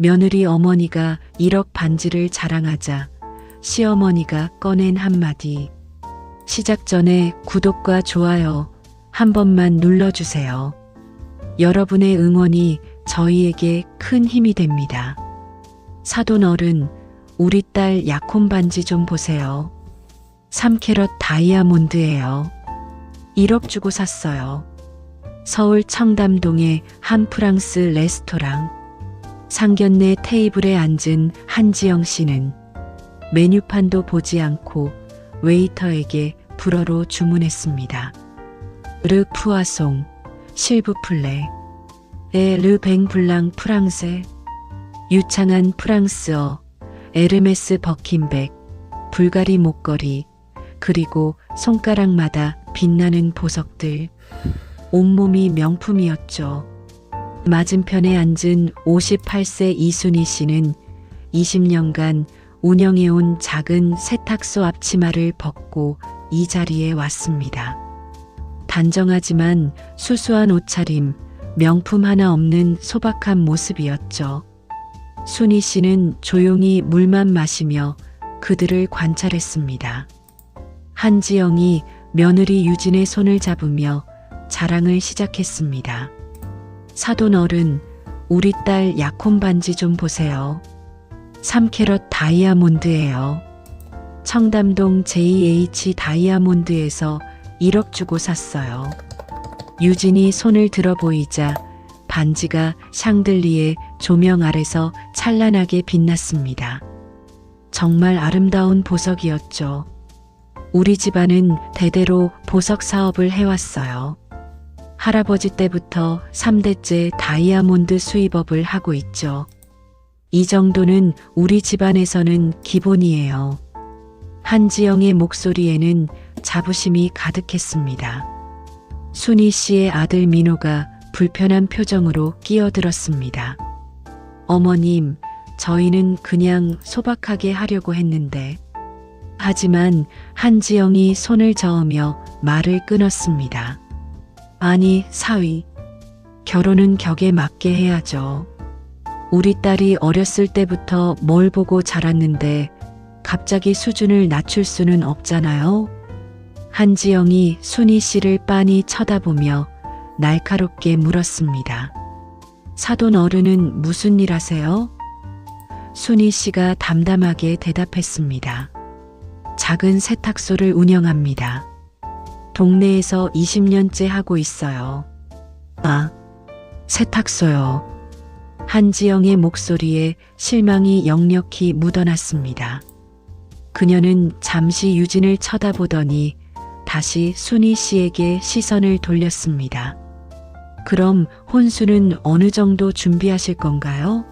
며느리 어머니가 1억 반지를 자랑하자 시어머니가 꺼낸 한마디. 시작 전에 구독과 좋아요 한 번만 눌러주세요. 여러분의 응원이 저희에게 큰 힘이 됩니다. 사돈 어른, 우리 딸 약혼 반지 좀 보세요. 3캐럿 다이아몬드예요. 1억 주고 샀어요. 서울 청담동의 한 프랑스 레스토랑. 상견례 테이블에 앉은 한지영 씨는 메뉴판도 보지 않고 웨이터에게 불어로 주문했습니다. 르 푸아송, 실브플레, 르 뱅블랑 프랑세, 유창한 프랑스어, 에르메스 버킨백, 불가리 목걸이, 그리고 손가락마다 빛나는 보석들. 온몸이 명품이었죠. 맞은편에 앉은 58세 이순희 씨는 20년간 운영해온 작은 세탁소 앞치마를 벗고 이 자리에 왔습니다. 단정하지만 수수한 옷차림, 명품 하나 없는 소박한 모습이었죠. 순희 씨는 조용히 물만 마시며 그들을 관찰했습니다. 한지영이 며느리 유진의 손을 잡으며 자랑을 시작했습니다. 사돈 어른, 우리 딸 약혼 반지 좀 보세요. 3캐럿 다이아몬드예요. 청담동 JH 다이아몬드에서 1억 주고 샀어요. 유진이 손을 들어 보이자 반지가 샹들리에 조명 아래서 찬란하게 빛났습니다. 정말 아름다운 보석이었죠. 우리 집안은 대대로 보석 사업을 해왔어요. 할아버지 때부터 3대째 다이아몬드 수입업을 하고 있죠. 이 정도는 우리 집안에서는 기본이에요. 한지영의 목소리에는 자부심이 가득했습니다. 순희 씨의 아들 민호가 불편한 표정으로 끼어들었습니다. 어머님, 저희는 그냥 소박하게 하려고 했는데. 하지만 한지영이 손을 저으며 말을 끊었습니다. 아니, 사위. 결혼은 격에 맞게 해야죠. 우리 딸이 어렸을 때부터 뭘 보고 자랐는데 갑자기 수준을 낮출 수는 없잖아요. 한지영이 순희 씨를 빤히 쳐다보며 날카롭게 물었습니다. 사돈 어른은 무슨 일 하세요? 순희 씨가 담담하게 대답했습니다. 작은 세탁소를 운영합니다. 동네에서 20년째 하고 있어요. 아, 세탁소요. 한지영의 목소리에 실망이 역력히 묻어났습니다. 그녀는 잠시 유진을 쳐다보더니 다시 순희 씨에게 시선을 돌렸습니다. 그럼 혼수는 어느 정도 준비하실 건가요?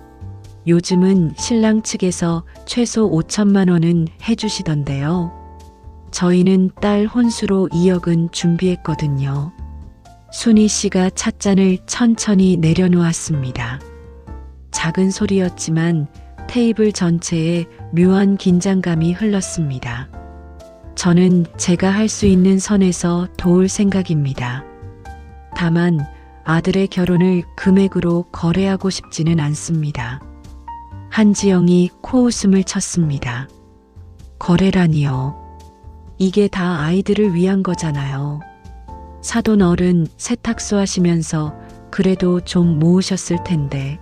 요즘은 신랑 측에서 최소 5천만 원은 해주시던데요. 저희는 딸 혼수로 2억은 준비했거든요. 순희 씨가 찻잔을 천천히 내려놓았습니다. 작은 소리였지만 테이블 전체에 묘한 긴장감이 흘렀습니다. 저는 제가 할 수 있는 선에서 도울 생각입니다. 다만 아들의 결혼을 금액으로 거래하고 싶지는 않습니다. 한지영이 코웃음을 쳤습니다. 거래라니요. 이게 다 아이들을 위한 거잖아요. 사돈 어른 세탁소 하시면서 그래도 좀 모으셨을 텐데.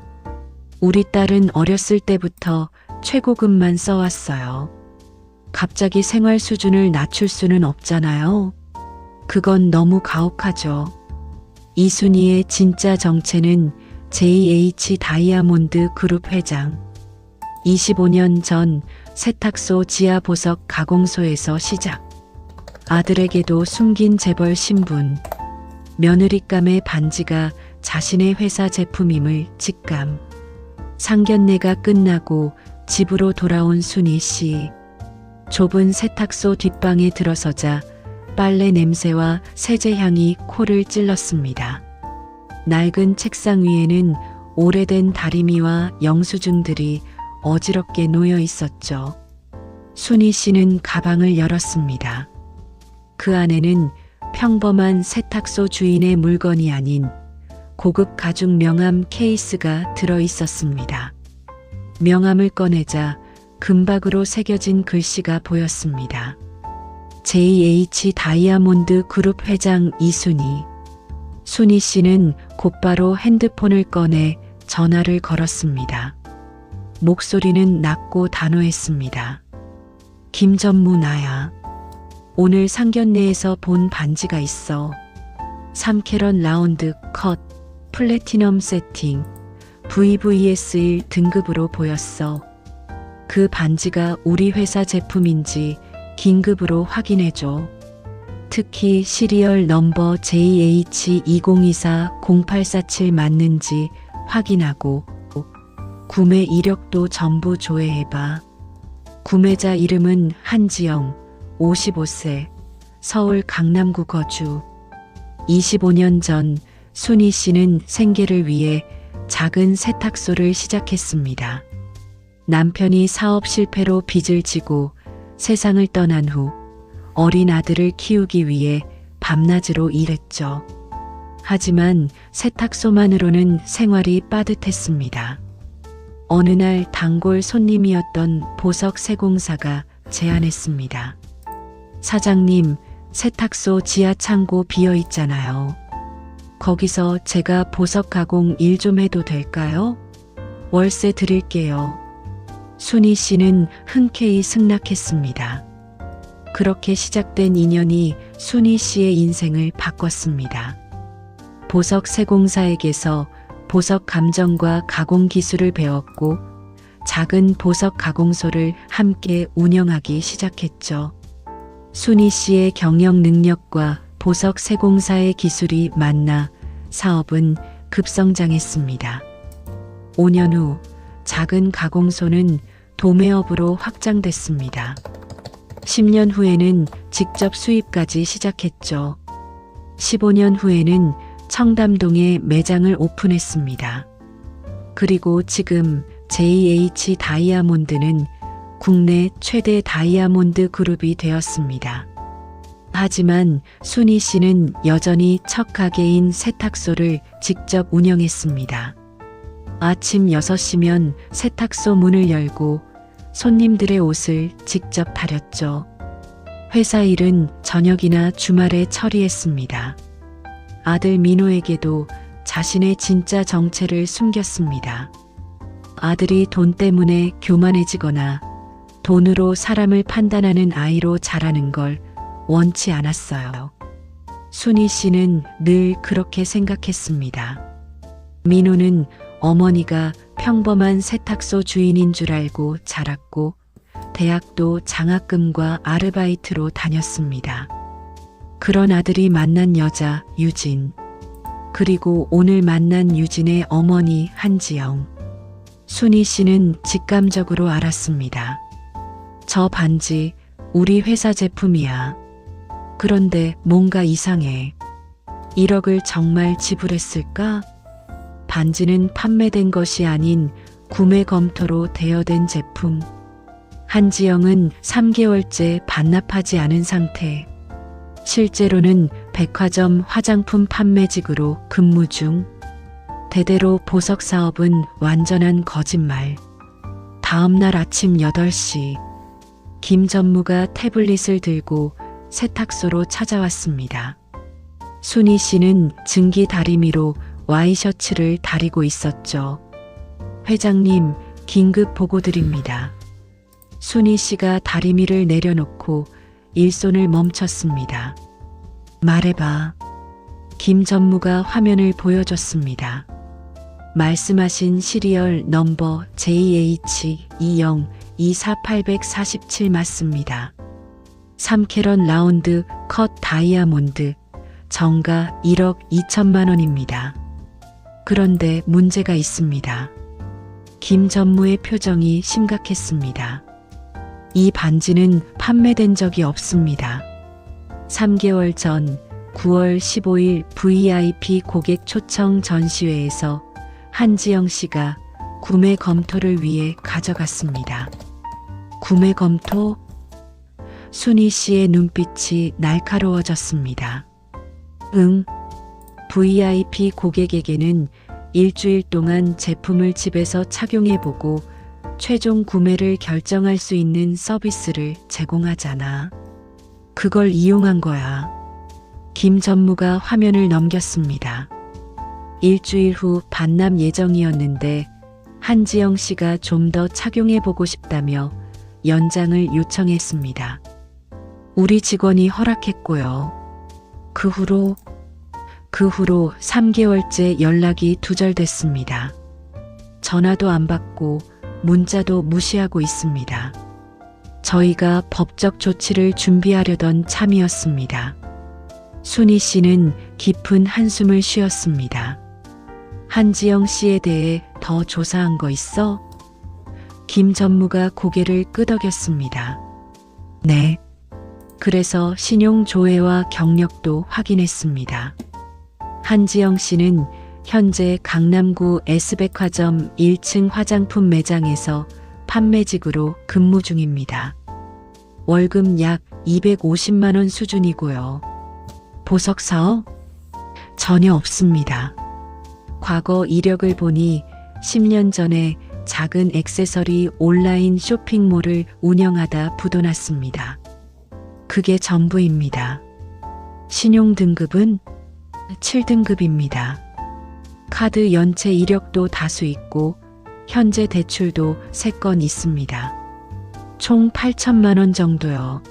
우리 딸은 어렸을 때부터 최고급만 써왔어요. 갑자기 생활 수준을 낮출 수는 없잖아요. 그건 너무 가혹하죠. 이순희의 진짜 정체는 JH 다이아몬드 그룹 회장. 25년 전 세탁소 지하 보석 가공소에서 시작. 아들에게도 숨긴 재벌 신분. 며느리감의 반지가 자신의 회사 제품임을 직감. 상견례가 끝나고 집으로 돌아온 순희 씨. 좁은 세탁소 뒷방에 들어서자 빨래 냄새와 세제 향이 코를 찔렀습니다. 낡은 책상 위에는 오래된 다리미와 영수증들이 어지럽게 놓여 있었죠. 순희 씨는 가방을 열었습니다. 그 안에는 평범한 세탁소 주인의 물건이 아닌 고급 가죽 명함 케이스가 들어 있었습니다. 명함을 꺼내자 금박으로 새겨진 글씨가 보였습니다. JH 다이아몬드 그룹 회장 이순희. 순희 씨는 곧바로 핸드폰을 꺼내 전화를 걸었습니다. 목소리는 낮고 단호했습니다. 김전무 나야. 오늘 상견례에서 본 반지가 있어. 3캐럿 라운드 컷, 플래티넘 세팅, VVS1 등급으로 보였어. 그 반지가 우리 회사 제품인지 긴급으로 확인해줘. 특히 시리얼 넘버 JH2024-0847 맞는지 확인하고 구매 이력도 전부 조회해봐. 구매자 이름은 한지영, 55세, 서울 강남구 거주. 25년 전 순희 씨는 생계를 위해 작은 세탁소를 시작했습니다. 남편이 사업 실패로 빚을 지고 세상을 떠난 후 어린 아들을 키우기 위해 밤낮으로 일했죠. 하지만 세탁소만으로는 생활이 빠듯했습니다. 어느 날 단골 손님이었던 보석 세공사가 제안했습니다. 사장님, 세탁소 지하 창고 비어 있잖아요. 거기서 제가 보석 가공 일 좀 해도 될까요? 월세 드릴게요. 순희 씨는 흔쾌히 승낙했습니다. 그렇게 시작된 인연이 순희 씨의 인생을 바꿨습니다. 보석 세공사에게서 보석 감정과 가공 기술을 배웠고 작은 보석 가공소를 함께 운영하기 시작했죠. 순희 씨의 경영 능력과 보석 세공사의 기술이 만나 사업은 급성장했습니다. 5년 후 작은 가공소는 도매업으로 확장됐습니다. 10년 후에는 직접 수입까지 시작했죠. 15년 후에는 청담동에 매장을 오픈했습니다. 그리고 지금 JH 다이아몬드는 국내 최대 다이아몬드 그룹이 되었습니다. 하지만 순희 씨는 여전히 첫 가게인 세탁소를 직접 운영했습니다. 아침 6시면 세탁소 문을 열고 손님들의 옷을 직접 다렸죠. 회사 일은 저녁이나 주말에 처리했습니다. 아들 민호에게도 자신의 진짜 정체를 숨겼습니다. 아들이 돈 때문에 교만해지거나 돈으로 사람을 판단하는 아이로 자라는 걸 원치 않았어요. 순희 씨는 늘 그렇게 생각했습니다. 민호는 어머니가 평범한 세탁소 주인인 줄 알고 자랐고 대학도 장학금과 아르바이트로 다녔습니다. 그런 아들이 만난 여자 유진, 그리고 오늘 만난 유진의 어머니 한지영. 순희 씨는 직감적으로 알았습니다. 저 반지 우리 회사 제품이야. 그런데 뭔가 이상해. 1억을 정말 지불했을까? 반지는 판매된 것이 아닌 구매 검토로 대여된 제품. 한지영은 3개월째 반납하지 않은 상태. 실제로는 백화점 화장품 판매직으로 근무 중. 대대로 보석 사업은 완전한 거짓말. 다음 날 아침 8시 김 전무가 태블릿을 들고 세탁소로 찾아왔습니다. 순희 씨는 증기 다리미로 와이셔츠를 다리고 있었죠. 회장님, 긴급 보고 드립니다. 순희 씨가 다리미를 내려놓고 일손을 멈췄습니다. 말해봐. 김 전무가 화면을 보여줬습니다. 말씀하신 시리얼 넘버 JH2024-847 맞습니다. 3캐럿 라운드 컷 다이아몬드, 정가 1억 2천만 원입니다. 그런데 문제가 있습니다. 김 전무의 표정이 심각했습니다. 이 반지는 판매된 적이 없습니다. 3개월 전 9월 15일 VIP 고객 초청 전시회에서 한지영 씨가 구매 검토를 위해 가져갔습니다. 구매 검토? 순희 씨의 눈빛이 날카로워졌습니다. 응. VIP 고객에게는 일주일 동안 제품을 집에서 착용해보고 최종 구매를 결정할 수 있는 서비스를 제공하잖아. 그걸 이용한 거야. 김 전무가 화면을 넘겼습니다. 일주일 후 반납 예정이었는데 한지영 씨가 좀 더 착용해보고 싶다며 연장을 요청했습니다. 우리 직원이 허락했고요. 그 후로 3개월째 연락이 두절됐습니다. 전화도 안 받고 문자도 무시하고 있습니다. 저희가 법적 조치를 준비하려던 참이었습니다. 순희 씨는 깊은 한숨을 쉬었습니다. 한지영 씨에 대해 더 조사한 거 있어? 김 전무가 고개를 끄덕였습니다. 네. 그래서 신용 조회와 경력도 확인했습니다. 한지영 씨는 현재 강남구 S백화점 1층 화장품 매장에서 판매직으로 근무 중입니다. 월급 약 250만 원 수준이고요. 보석 사업? 전혀 없습니다. 과거 이력을 보니 10년 전에 작은 액세서리 온라인 쇼핑몰을 운영하다 부도났습니다. 그게 전부입니다. 신용 등급은 7등급입니다. 카드 연체 이력도 다수 있고 현재 대출도 3건 있습니다. 총 8천만 원 정도요.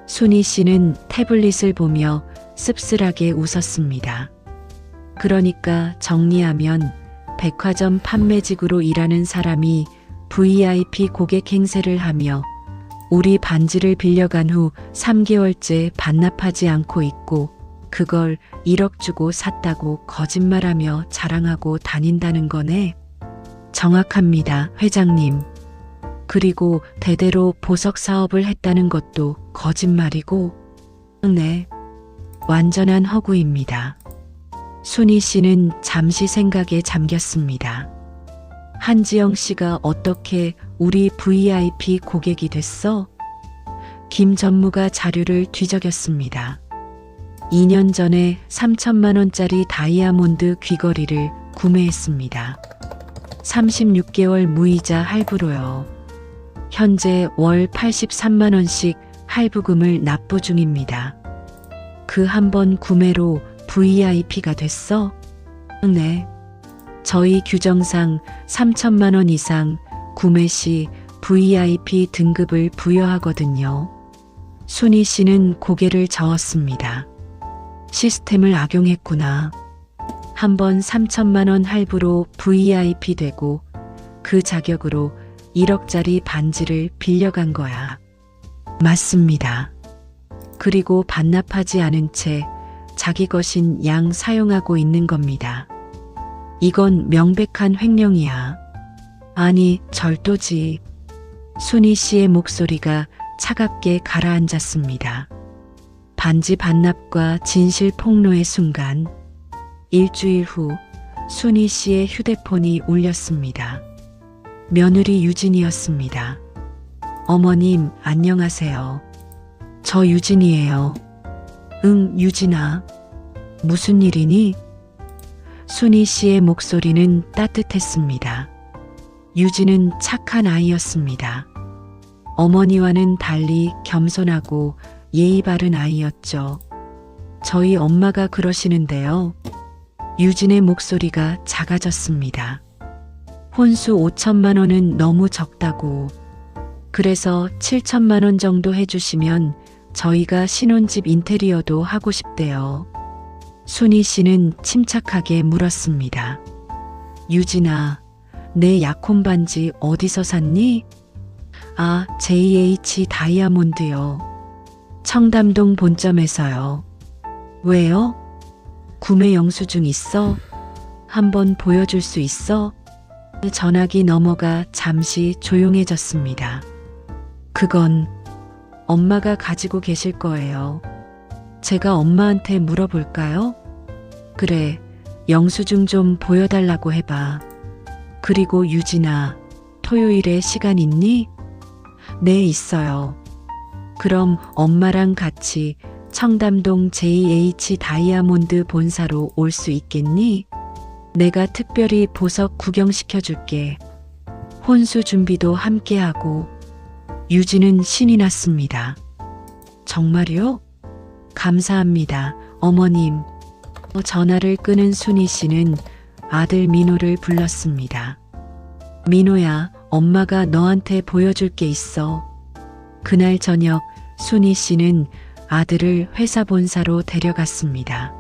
순희 씨는 태블릿을 보며 씁쓸하게 웃었습니다. 그러니까 정리하면 백화점 판매직으로 일하는 사람이 VIP 고객 행세를 하며 우리 반지를 빌려간 후 3개월째 반납하지 않고 있고 그걸 1억 주고 샀다고 거짓말하며 자랑하고 다닌다는 거네. 정확합니다, 회장님. 그리고 대대로 보석 사업을 했다는 것도 거짓말이고, 네, 완전한 허구입니다. 순희 씨는 잠시 생각에 잠겼습니다. 한지영 씨가 어떻게 우리 VIP 고객이 됐어? 김 전무가 자료를 뒤적였습니다. 2년 전에 3천만 원짜리 다이아몬드 귀걸이를 구매했습니다. 36개월 무이자 할부로요. 현재 월 83만 원씩 할부금을 납부 중입니다. 그 한 번 구매로 VIP가 됐어? 네. 저희 규정상 3천만 원 이상 구매 시 VIP 등급을 부여하거든요. 순희 씨는 고개를 저었습니다. 시스템을 악용했구나. 한 번 3천만 원 할부로 VIP 되고 그 자격으로 1억짜리 반지를 빌려간 거야. 맞습니다. 그리고 반납하지 않은 채 자기 것인 양 사용하고 있는 겁니다. 이건 명백한 횡령이야. 아니, 절도지. 순희 씨의 목소리가 차갑게 가라앉았습니다. 반지 반납과 진실 폭로의 순간, 일주일 후 순희 씨의 휴대폰이 울렸습니다. 며느리 유진이었습니다. 어머님, 안녕하세요. 저 유진이에요. 응, 유진아. 무슨 일이니? 순희 씨의 목소리는 따뜻했습니다. 유진은 착한 아이였습니다. 어머니와는 달리 겸손하고 예의 바른 아이였죠. 저희 엄마가 그러시는데요. 유진의 목소리가 작아졌습니다. 혼수 5천만 원은 너무 적다고. 그래서 7천만 원 정도 해주시면 저희가 신혼집 인테리어도 하고 싶대요. 순희 씨는 침착하게 물었습니다. 유진아, 내 약혼 반지 어디서 샀니? 아, JH 다이아몬드요. 청담동 본점에서요. 왜요? 구매 영수증 있어? 한번 보여줄 수 있어? 전화기 넘어가 잠시 조용해졌습니다. 그건 엄마가 가지고 계실 거예요. 제가 엄마한테 물어볼까요? 그래, 영수증 좀 보여달라고 해봐. 그리고 유진아, 토요일에 시간 있니? 네, 있어요. 그럼 엄마랑 같이 청담동 JH 다이아몬드 본사로 올 수 있겠니? 내가 특별히 보석 구경시켜줄게. 혼수 준비도 함께하고 유진은 신이 났습니다. 정말요? 감사합니다, 어머님. 전화를 끊은 순희 씨는 아들 민호를 불렀습니다. 민호야, 엄마가 너한테 보여줄 게 있어. 그날 저녁 순희 씨는 아들을 회사 본사로 데려갔습니다.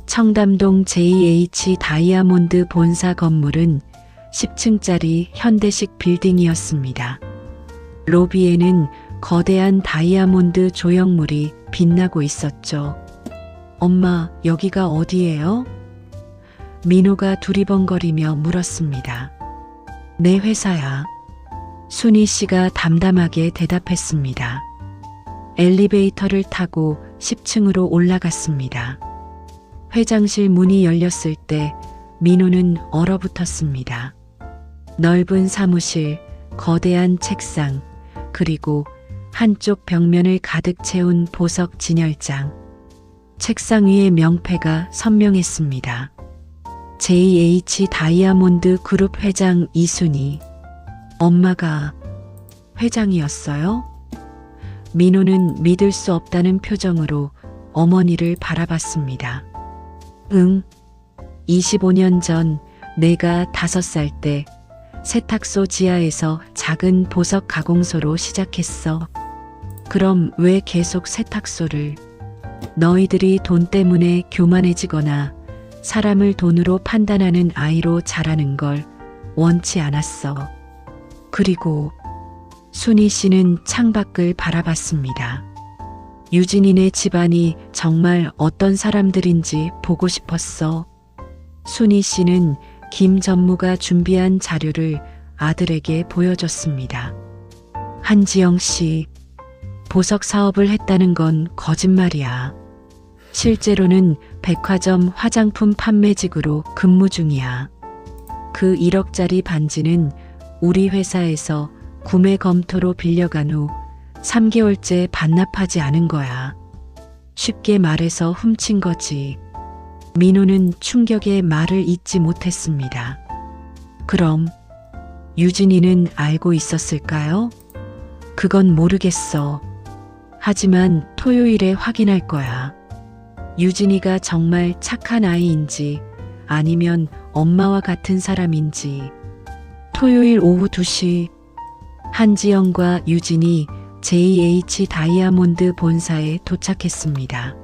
청담동 JH 다이아몬드 본사 건물은 10층짜리 현대식 빌딩이었습니다. 로비에는 거대한 다이아몬드 조형물이 빛나고 있었죠. 엄마, 여기가 어디예요? 민호가 두리번거리며 물었습니다. 내 회사야. 순희 씨가 담담하게 대답했습니다. 엘리베이터를 타고 10층으로 올라갔습니다. 회장실 문이 열렸을 때 민호는 얼어붙었습니다. 넓은 사무실, 거대한 책상, 그리고 한쪽 벽면을 가득 채운 보석 진열장. 책상 위에 명패가 선명했습니다. JH 다이아몬드 그룹 회장 이순희. 엄마가 회장이었어요? 민호는 믿을 수 없다는 표정으로 어머니를 바라봤습니다. 응. 25년 전 내가 5살 때 세탁소 지하에서 작은 보석 가공소로 시작했어. 그럼 왜 계속 세탁소를? 너희들이 돈 때문에 교만해지거나 사람을 돈으로 판단하는 아이로 자라는 걸 원치 않았어. 그리고 순희 씨는 창밖을 바라봤습니다. 유진이네 집안이 정말 어떤 사람들인지 보고 싶었어. 순희 씨는 김 전무가 준비한 자료를 아들에게 보여줬습니다. 한지영 씨, 보석 사업을 했다는 건 거짓말이야. 실제로는 백화점 화장품 판매직으로 근무 중이야. 그 1억짜리 반지는 우리 회사에서 구매 검토로 빌려간 후 3개월째 반납하지 않은 거야. 쉽게 말해서 훔친 거지. 민호는 충격에 말을 잇지 못했습니다. 그럼 유진이는 알고 있었을까요? 그건 모르겠어. 하지만 토요일에 확인할 거야. 유진이가 정말 착한 아이인지 아니면 엄마와 같은 사람인지. 토요일 오후 2시 한지영과 유진이 JH 다이아몬드 본사에 도착했습니다.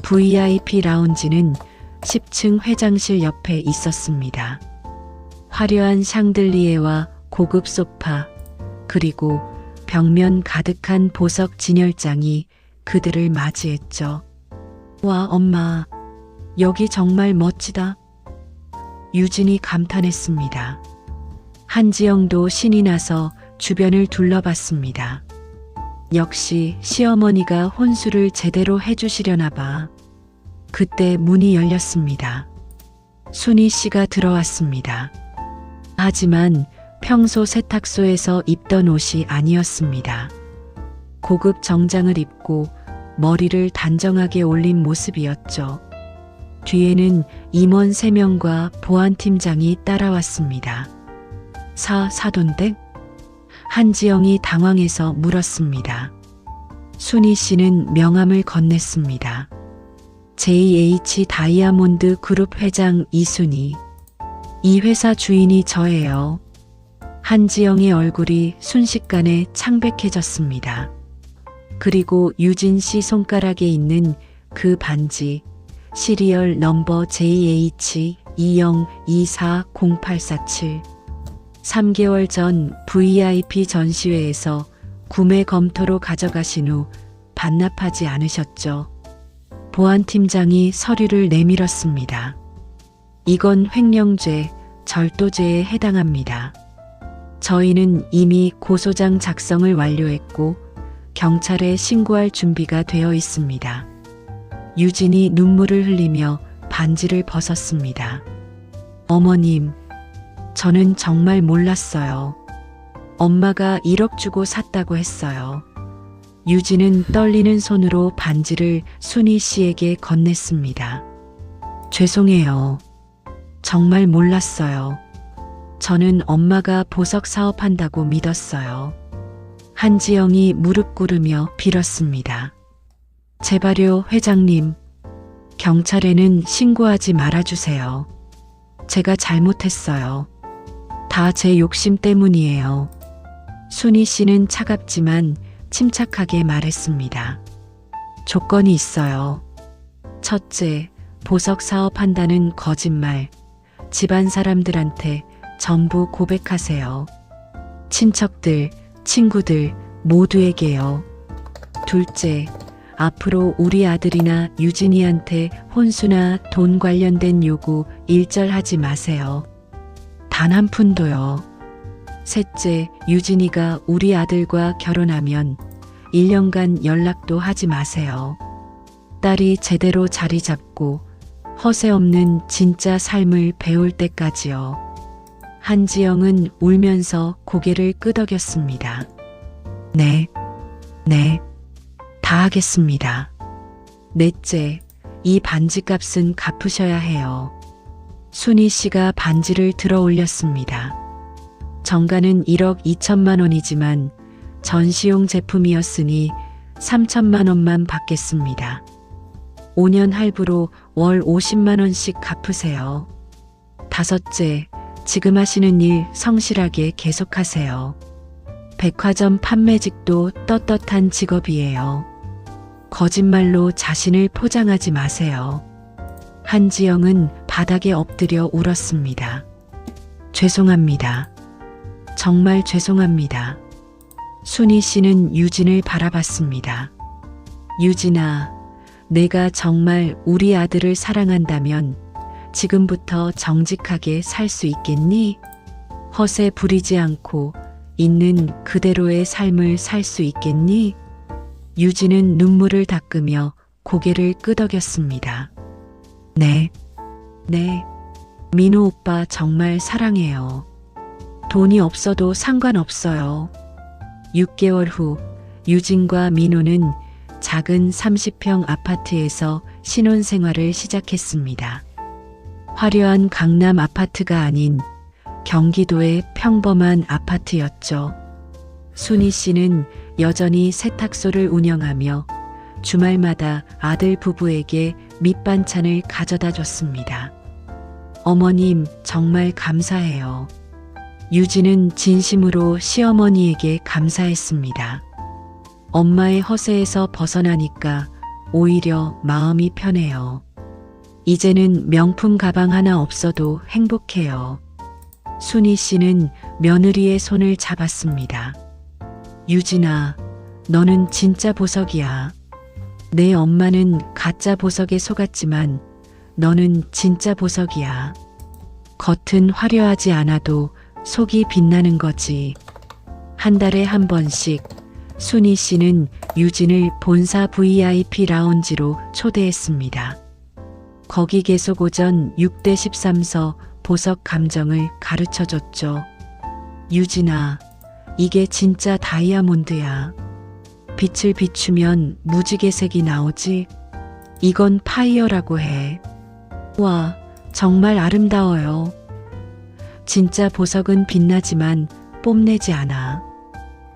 VIP 라운지는 10층 회장실 옆에 있었습니다. 화려한 샹들리에와 고급 소파, 그리고 벽면 가득한 보석 진열장이 그들을 맞이했죠. 와, 엄마, 여기 정말 멋지다. 유진이 감탄했습니다. 한지영도 신이 나서 주변을 둘러봤습니다. 역시 시어머니가 혼수를 제대로 해주시려나 봐. 그때 문이 열렸습니다. 순희 씨가 들어왔습니다. 하지만 평소 세탁소에서 입던 옷이 아니었습니다. 고급 정장을 입고 머리를 단정하게 올린 모습이었죠. 뒤에는 임원 3명과 보안팀장이 따라왔습니다. 사돈댁? 한지영이 당황해서 물었습니다. 순희 씨는 명함을 건넸습니다. JH 다이아몬드 그룹 회장 이순희. 이 회사 주인이 저예요. 한지영의 얼굴이 순식간에 창백해졌습니다. 그리고 유진 씨 손가락에 있는 그 반지, 시리얼 넘버 JH20240847. 3개월 전 VIP 전시회에서 구매 검토로 가져가신 후 반납하지 않으셨죠. 보안팀장이 서류를 내밀었습니다. 이건 횡령죄, 절도죄에 해당합니다. 저희는 이미 고소장 작성을 완료했고 경찰에 신고할 준비가 되어 있습니다. 유진이 눈물을 흘리며 반지를 벗었습니다. 어머님, 저는 정말 몰랐어요. 엄마가 1억 주고 샀다고 했어요. 유진은 떨리는 손으로 반지를 순희 씨에게 건넸습니다. 죄송해요. 정말 몰랐어요. 저는 엄마가 보석 사업한다고 믿었어요. 한지영이 무릎 꿇으며 빌었습니다. 제발요, 회장님. 경찰에는 신고하지 말아주세요. 제가 잘못했어요. 다 제 욕심 때문이에요. 순희 씨는 차갑지만 침착하게 말했습니다. 조건이 있어요. 첫째, 보석 사업한다는 거짓말. 집안 사람들한테 전부 고백하세요. 친척들, 친구들 모두에게요. 둘째, 앞으로 우리 아들이나 유진이한테 혼수나 돈 관련된 요구 일절하지 마세요. 단 한 푼도요. 셋째, 유진이가 우리 아들과 결혼하면 1년간 연락도 하지 마세요. 딸이 제대로 자리 잡고 허세 없는 진짜 삶을 배울 때까지요. 한지영은 울면서 고개를 끄덕였습니다. 네, 다 하겠습니다. 넷째, 이 반지 값은 갚으셔야 해요. 순희 씨가 반지를 들어 올렸습니다. 정가는 1억 2천만 원이지만 전시용 제품이었으니 3천만 원만 받겠습니다. 5년 할부로 월 50만 원씩 갚으세요. 다섯째, 지금 하시는 일 성실하게 계속하세요. 백화점 판매직도 떳떳한 직업이에요. 거짓말로 자신을 포장하지 마세요. 한지영은 바닥에 엎드려 울었습니다. 죄송합니다. 정말 죄송합니다. 순희 씨는 유진을 바라봤습니다. 유진아, 내가 정말 우리 아들을 사랑한다면 지금부터 정직하게 살 수 있겠니? 허세 부리지 않고 있는 그대로의 삶을 살 수 있겠니? 유진은 눈물을 닦으며 고개를 끄덕였습니다. 네. 민호 오빠 정말 사랑해요. 돈이 없어도 상관없어요. 6개월 후 유진과 민호는 작은 30평 아파트에서 신혼생활을 시작했습니다. 화려한 강남 아파트가 아닌 경기도의 평범한 아파트였죠. 순희 씨는 여전히 세탁소를 운영하며 주말마다 아들 부부에게 밑반찬을 가져다 줬습니다. 어머님, 정말 감사해요. 유진은 진심으로 시어머니에게 감사했습니다. 엄마의 허세에서 벗어나니까 오히려 마음이 편해요. 이제는 명품 가방 하나 없어도 행복해요. 순희 씨는 며느리의 손을 잡았습니다. 유진아, 너는 진짜 보석이야. 내 엄마는 가짜 보석에 속았지만 너는 진짜 보석이야. 겉은 화려하지 않아도 속이 빛나는 거지. 한 달에 한 번씩 순희 씨는 유진을 본사 VIP 라운지로 초대했습니다. 거기 계속 오전 6대 13서 보석 감정을 가르쳐줬죠. 유진아, 이게 진짜 다이아몬드야. 빛을 비추면 무지개색이 나오지? 이건 파이어라고 해. 와, 정말 아름다워요. 진짜 보석은 빛나지만 뽐내지 않아.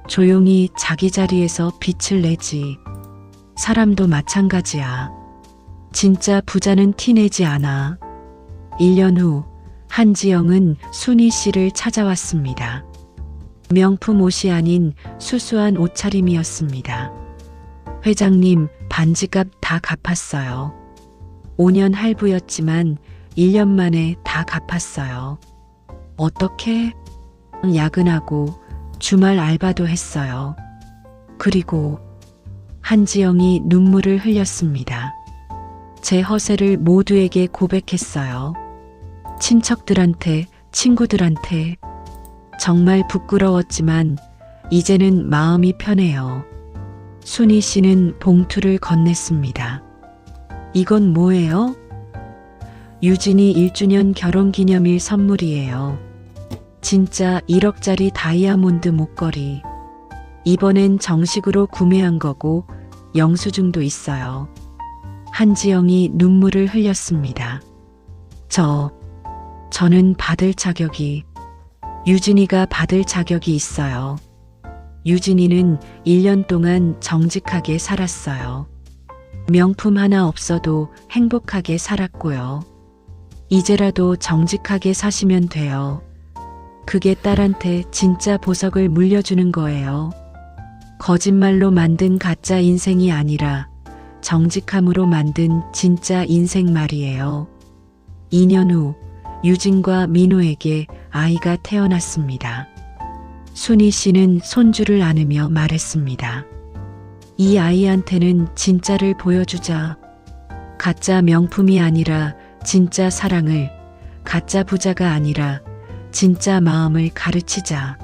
조용히 자기 자리에서 빛을 내지. 사람도 마찬가지야. 진짜 부자는 티내지 않아. 1년 후 한지영은 순희 씨를 찾아왔습니다. 명품 옷이 아닌 수수한 옷차림이었습니다. 회장님, 반지값 다 갚았어요. 5년 할부였지만 1년 만에 다 갚았어요. 어떻게? 야근하고 주말 알바도 했어요. 그리고 한지영이 눈물을 흘렸습니다. 제 허세를 모두에게 고백했어요. 친척들한테, 친구들한테. 정말 부끄러웠지만 이제는 마음이 편해요. 순희 씨는 봉투를 건넸습니다. 이건 뭐예요? 유진이 1주년 결혼기념일 선물이에요. 진짜 1억짜리 다이아몬드 목걸이. 이번엔 정식으로 구매한 거고 영수증도 있어요. 한지영이 눈물을 흘렸습니다. 저는 받을 자격이. 유진이가 받을 자격이 있어요. 유진이는 1년 동안 정직하게 살았어요. 명품 하나 없어도 행복하게 살았고요. 이제라도 정직하게 사시면 돼요. 그게 딸한테 진짜 보석을 물려주는 거예요. 거짓말로 만든 가짜 인생이 아니라 정직함으로 만든 진짜 인생 말이에요. 2년 후 유진과 민호에게 아이가 태어났습니다. 순희 씨는 손주를 안으며 말했습니다. 이 아이한테는 진짜를 보여주자. 가짜 명품이 아니라 진짜 사랑을, 가짜 부자가 아니라 진짜 마음을 가르치자.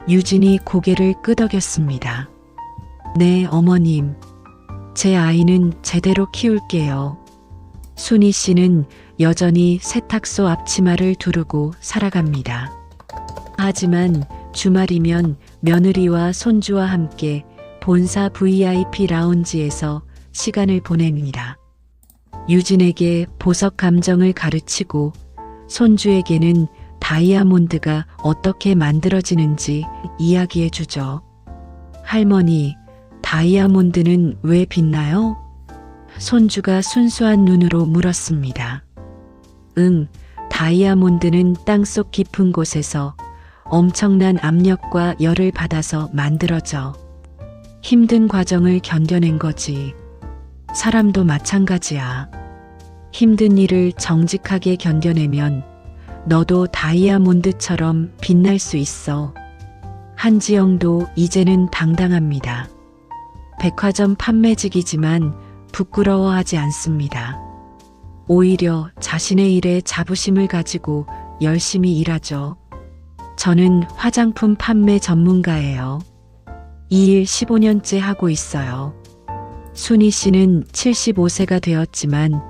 유진이 고개를 끄덕였습니다. 네, 어머님. 제 아이는 제대로 키울게요. 순희 씨는 여전히 세탁소 앞치마를 두르고 살아갑니다. 하지만 주말이면 며느리와 손주와 함께 본사 VIP 라운지에서 시간을 보냅니다. 유진에게 보석 감정을 가르치고 손주에게는 다이아몬드가 어떻게 만들어지는지 이야기해 주죠. 할머니, 다이아몬드는 왜 빛나요? 손주가 순수한 눈으로 물었습니다. 다이아몬드는 땅속 깊은 곳에서 엄청난 압력과 열을 받아서 만들어져. 힘든 과정을 견뎌낸 거지. 사람도 마찬가지야. 힘든 일을 정직하게 견뎌내면 너도 다이아몬드처럼 빛날 수 있어. 한지영도 이제는 당당합니다. 백화점 판매직이지만 부끄러워하지 않습니다. 오히려 자신의 일에 자부심을 가지고 열심히 일하죠. 저는 화장품 판매 전문가예요. 이 일 15년째 하고 있어요. 순희 씨는 75세가 되었지만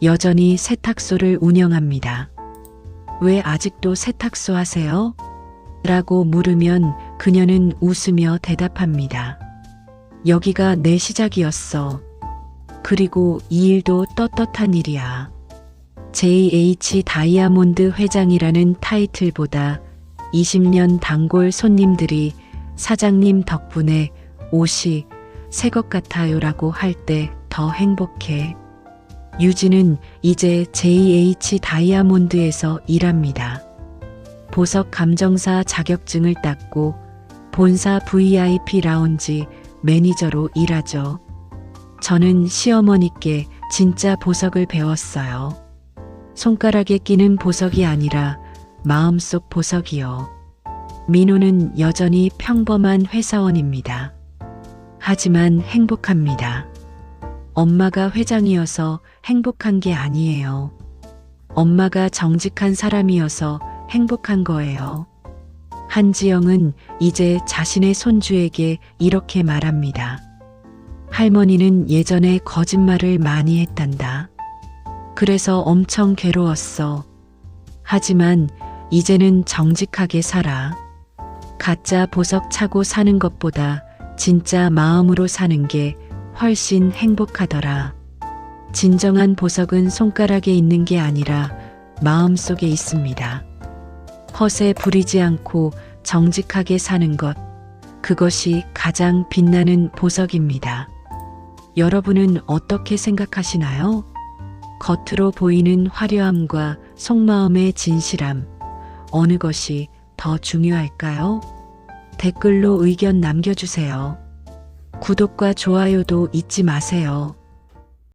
여전히 세탁소를 운영합니다. 왜 아직도 세탁소 하세요? 라고 물으면 그녀는 웃으며 대답합니다. 여기가 내 시작이었어. 그리고 이 일도 떳떳한 일이야. JH 다이아몬드 회장이라는 타이틀보다 20년 단골 손님들이 사장님 덕분에 옷이 새 것 같아요라고 할 때 더 행복해. 유진은 이제 JH 다이아몬드에서 일합니다. 보석 감정사 자격증을 땄고 본사 VIP 라운지 매니저로 일하죠. 저는 시어머니께 진짜 보석을 배웠어요. 손가락에 끼는 보석이 아니라 마음속 보석이요. 민호는 여전히 평범한 회사원입니다. 하지만 행복합니다. 엄마가 회장이어서 행복한 게 아니에요. 엄마가 정직한 사람이어서 행복한 거예요. 한지영은 이제 자신의 손주에게 이렇게 말합니다. 할머니는 예전에 거짓말을 많이 했단다. 그래서 엄청 괴로웠어. 하지만 이제는 정직하게 살아. 가짜 보석 차고 사는 것보다 진짜 마음으로 사는 게 훨씬 행복하더라. 진정한 보석은 손가락에 있는 게 아니라 마음속에 있습니다. 허세 부리지 않고 정직하게 사는 것, 그것이 가장 빛나는 보석입니다. 여러분은 어떻게 생각하시나요? 겉으로 보이는 화려함과 속마음의 진실함, 어느 것이 더 중요할까요? 댓글로 의견 남겨주세요. 구독과 좋아요도 잊지 마세요.